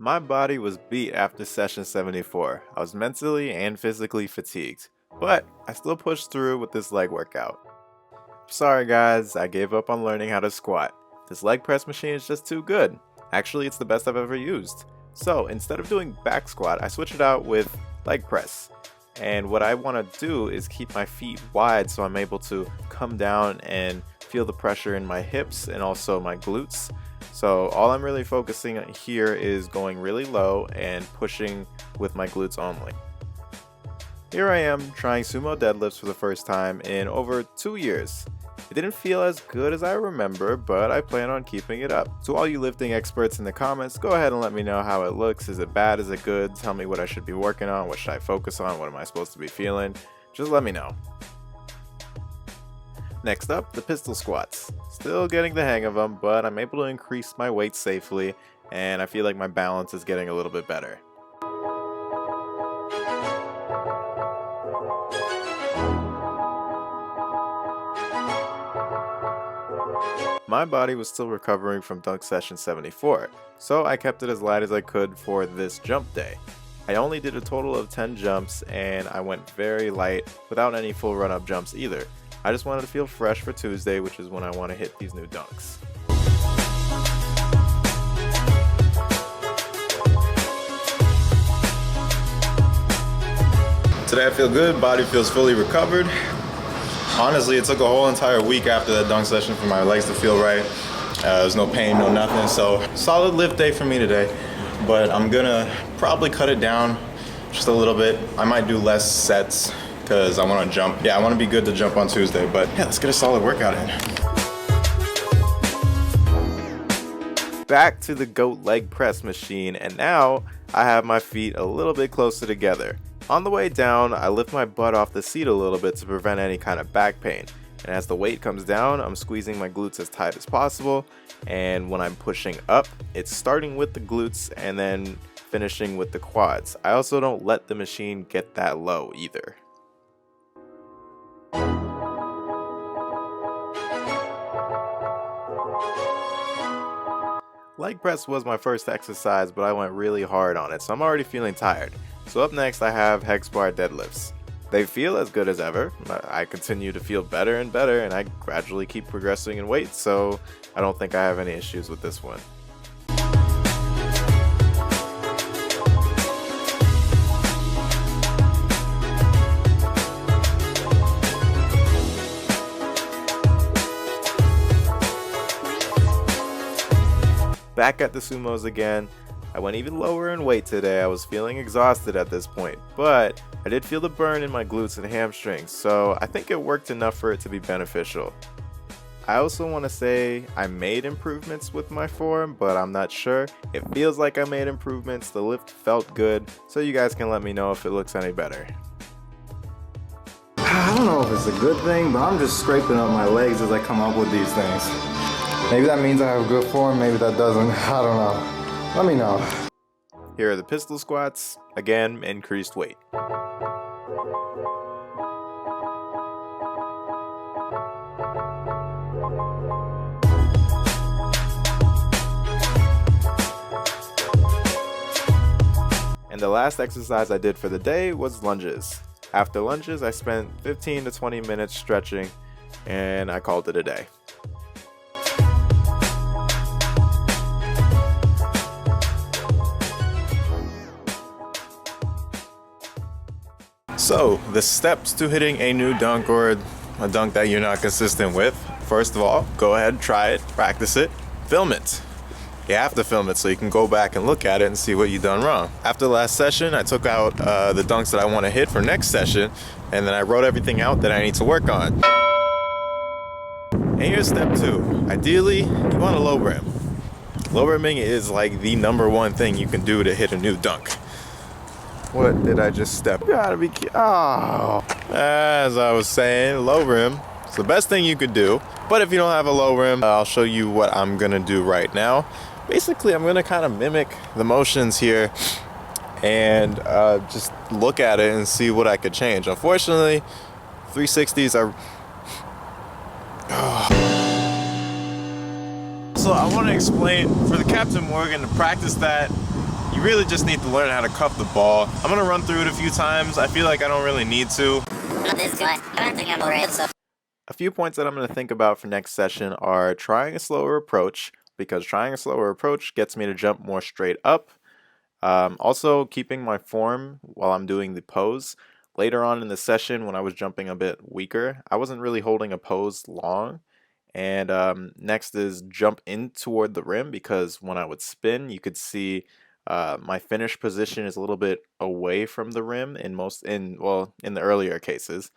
My body was beat after session 74. I was mentally and physically fatigued, but I still pushed through with this leg workout. Sorry guys, I gave up on learning how to squat. This leg press machine is just too good. Actually, it's the best I've ever used. So instead of doing back squat, I switched it out with leg press. And what I want to do is keep my feet wide so I'm able to come down and feel the pressure in my hips and also my glutes. So all I'm really focusing on here is going really low and pushing with my glutes only. Here I am trying sumo deadlifts for the first time in over 2 years. It didn't feel as good as I remember, but I plan on keeping it up. To all you lifting experts in the comments, go ahead and let me know how it looks. Is it bad? Is it good? Tell me what I should be working on. What should I focus on? What am I supposed to be feeling? Just let me know. Next up, the pistol squats. Still getting the hang of them, but I'm able to increase my weight safely, and I feel like my balance is getting a little bit better. My body was still recovering from dunk session 74, so I kept it as light as I could for this jump day. I only did a total of 10 jumps, and I went very light without any full run-up jumps either. I just wanted to feel fresh for Tuesday, which is when I want to hit these new dunks. Today I feel good, body feels fully recovered. Honestly, it took a whole entire week after that dunk session for my legs to feel right. There's no pain, no nothing, so solid lift day for me today. But I'm gonna probably cut it down just a little bit. I might do less sets because I want to jump. Yeah, I want to be good to jump on Tuesday, but yeah, let's get a solid workout in. Back to the GOAT leg press machine, and now I have my feet a little bit closer together. On the way down, I lift my butt off the seat a little bit to prevent any kind of back pain. And as the weight comes down, I'm squeezing my glutes as tight as possible. And when I'm pushing up, it's starting with the glutes and then finishing with the quads. I also don't let the machine get that low either. Leg press was my first exercise, but I went really hard on it, so I'm already feeling tired. So up next I have hex bar deadlifts. They feel as good as ever. I continue to feel better and better, and I gradually keep progressing in weight, so I don't think I have any issues with this one. Back at the sumos again. I went even lower in weight today. I was feeling exhausted at this point, but I did feel the burn in my glutes and hamstrings, so I think it worked enough for it to be beneficial. I also want to say I made improvements with my form, but I'm not sure. It feels like I made improvements. The lift felt good, so you guys can let me know if it looks any better. I don't know if it's a good thing, but I'm just scraping up my legs as I come up with these things. Maybe that means I have good form, maybe that doesn't. I don't know. Let me know. Here are the pistol squats. Again, increased weight. And the last exercise I did for the day was lunges. After lunges, I spent 15 to 20 minutes stretching, and I called it a day. So, the steps to hitting a new dunk or a dunk that you're not consistent with. First of all, go ahead, try it, practice it, film it. You have to film it so you can go back and look at it and see what you've done wrong. After the last session, I took out the dunks that I want to hit for next session, and then I wrote everything out that I need to work on. And here's step 2. Ideally, you want a low rim. Low rimming is like the #1 thing you can do to hit a new dunk. What did I just step? Gotta be oh. As I was saying, low rim. It's the best thing you could do. But if you don't have a low rim, I'll show you what I'm gonna do right now. Basically, I'm gonna kind of mimic the motions here and just look at it and see what I could change. Unfortunately, 360s are... So I want to explain for the Captain Morgan to practice that you really just need to learn how to cuff the ball. I'm gonna run through it a few times. I feel like I don't really need to. A few points that I'm going to think about for next session are trying a slower approach, because trying a slower approach gets me to jump more straight up. Also keeping my form while I'm doing the pose. Later on in the session when I was jumping a bit weaker, I wasn't really holding a pose long. And next is jump in toward the rim, because when I would spin, you could see my finish position is a little bit away from the rim in the earlier cases.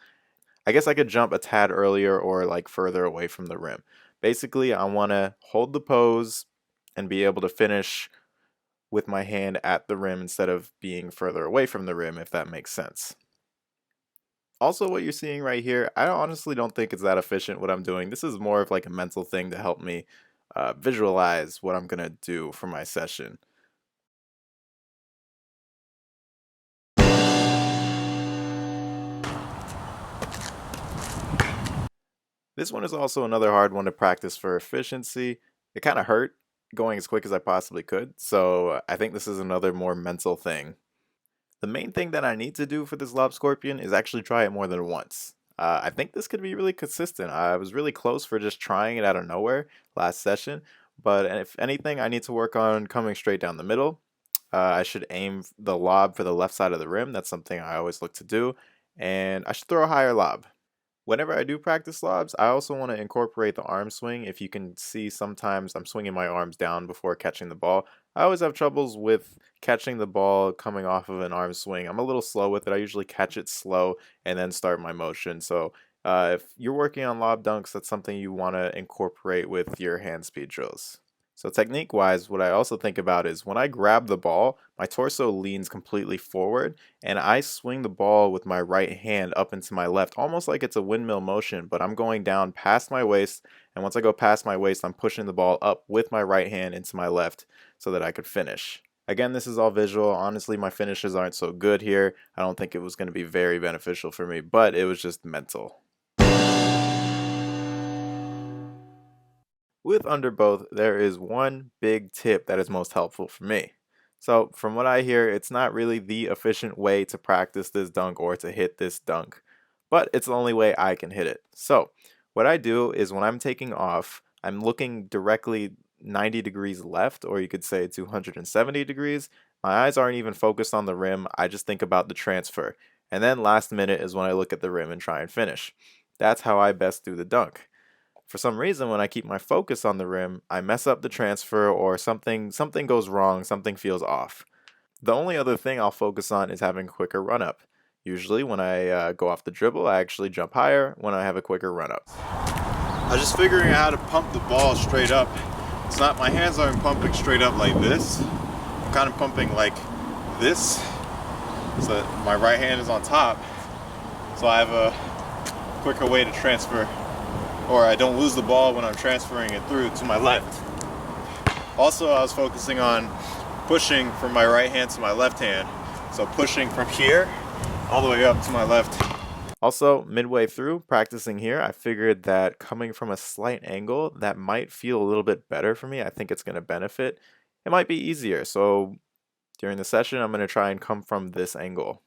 I guess I could jump a tad earlier or like further away from the rim. Basically, I want to hold the pose and be able to finish with my hand at the rim instead of being further away from the rim, if that makes sense. Also, what you're seeing right here, I honestly don't think it's that efficient what I'm doing. This is more of like a mental thing to help me visualize what I'm going to do for my session. This one is also another hard one to practice for efficiency. It kind of hurt going as quick as I possibly could, so I think this is another more mental thing. The main thing that I need to do for this lob scorpion is actually try it more than once. I think this could be really consistent. I was really close for just trying it out of nowhere last session, but if anything, I need to work on coming straight down the middle. I should aim the lob for the left side of the rim. That's something I always look to do, and I should throw a higher lob. Whenever I do practice lobs, I also want to incorporate the arm swing. If you can see, sometimes I'm swinging my arms down before catching the ball. I always have troubles with catching the ball coming off of an arm swing. I'm a little slow with it. I usually catch it slow and then start my motion. So if you're working on lob dunks, that's something you want to incorporate with your hand speed drills. So technique wise, what I also think about is when I grab the ball, my torso leans completely forward and I swing the ball with my right hand up into my left, almost like it's a windmill motion, but I'm going down past my waist, and once I go past my waist, I'm pushing the ball up with my right hand into my left so that I could finish. Again, this is all visual. Honestly, my finishes aren't so good here. I don't think it was going to be very beneficial for me, but it was just mental. With under both, there is one big tip that is most helpful for me. So from what I hear, it's not really the efficient way to practice this dunk or to hit this dunk, but it's the only way I can hit it. So what I do is when I'm taking off, I'm looking directly 90 degrees left, or you could say 270 degrees. My eyes aren't even focused on the rim. I just think about the transfer. And then last minute is when I look at the rim and try and finish. That's how I best do the dunk. For some reason, when I keep my focus on the rim, I mess up the transfer, or something goes wrong, something feels off. The only other thing I'll focus on is having a quicker run up. Usually when I go off the dribble, I actually jump higher when I have a quicker run up. I was just figuring out how to pump the ball straight up. It's not, my hands aren't pumping straight up like this. I'm kind of pumping like this, so that my right hand is on top, so I have a quicker way to transfer, or I don't lose the ball when I'm transferring it through to my left. Also, I was focusing on pushing from my right hand to my left hand, so pushing from here all the way up to my left. Also, midway through practicing here, I figured that coming from a slight angle, that might feel a little bit better for me. I think it's going to benefit. It might be easier, so during the session, I'm going to try and come from this angle.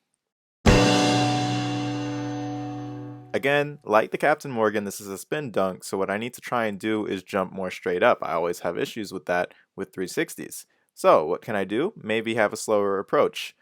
Again, like the Captain Morgan, this is a spin dunk, so what I need to try and do is jump more straight up. I always have issues with that with 360s. So what can I do? Maybe have a slower approach.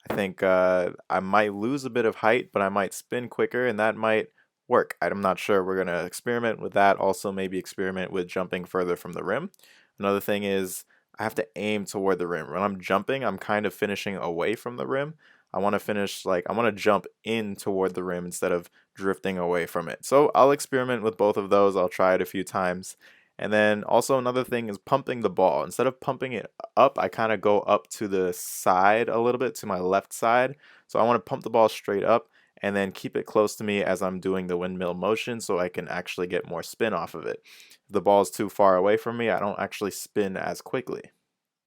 I think I might lose a bit of height, but I might spin quicker, and that might work. I'm not sure. We're going to experiment with that. Also, maybe experiment with jumping further from the rim. Another thing is I have to aim toward the rim. When I'm jumping, I'm kind of finishing away from the rim. I want to finish, I want to jump in toward the rim instead of drifting away from it. So I'll experiment with both of those. I'll try it a few times. And then also another thing is pumping the ball. Instead of pumping it up, I kind of go up to the side a little bit, to my left side. So I want to pump the ball straight up and then keep it close to me as I'm doing the windmill motion so I can actually get more spin off of it. If the ball is too far away from me, I don't actually spin as quickly.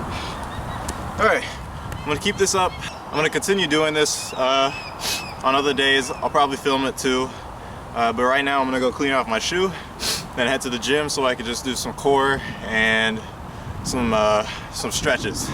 Alright, I'm going to keep this up. I'm going to continue doing this on other days. I'll probably film it too. But right now I'm going to go clean off my shoe, then head to the gym so I can just do some core and some stretches.